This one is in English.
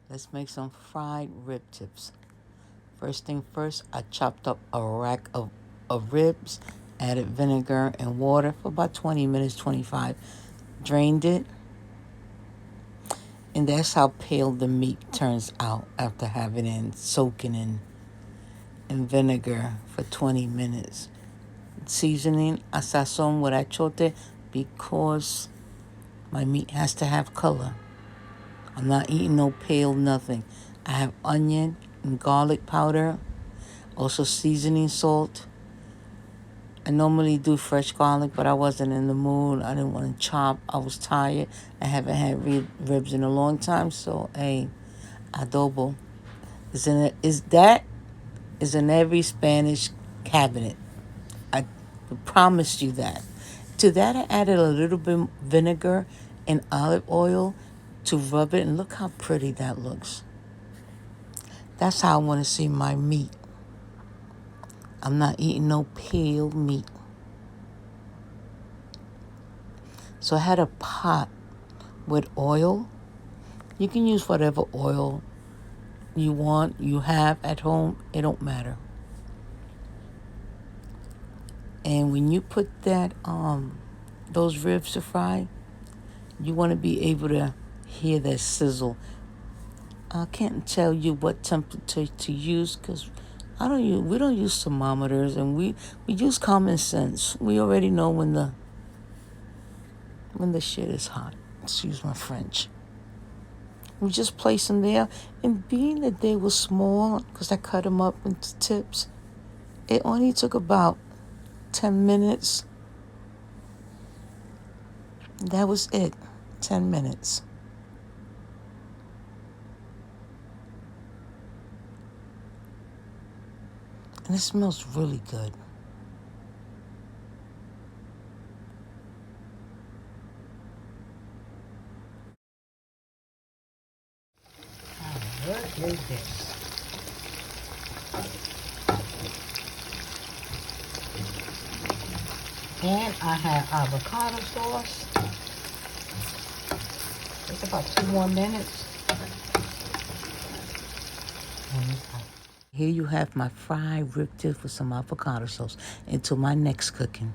Let's make some fried rib tips. First thing first, I chopped up a rack of ribs, added vinegar and water for about 20 minutes, 25. Drained it, and that's how pale the meat turns out after having it soaking in vinegar for 20 minutes. Seasoning, a sazon with achote because my meat has to have color. I'm not eating no pale nothing. I have onion and garlic powder, also seasoning salt. I normally do fresh garlic, but I wasn't in the mood. I didn't want to chop. I was tired. I haven't had ribs in a long time, so hey, adobo is in every Spanish cabinet. I promised you that. To that, I added a little bit vinegar and olive oil to rub it, and look how pretty that looks. That's how I want to see my meat. I'm not eating no pale meat. So I had a pot with oil. You can use whatever oil you want, you have at home. It don't matter. And when you put that those ribs to fry, you want to be able to hear that sizzle. I can't tell you what temperature to use because we don't use thermometers, and we use common sense. We already know when the shit is hot. Excuse my French. We just place them there, and being that they were small, because I cut them up into tips, it only took about 10 minutes. That was it. 10 minutes. And it smells really good. What is this? And I have avocado sauce. It's about 2 more minutes. And it's out. Here you have my fried rib tips with some avocado sauce. Until my next cooking.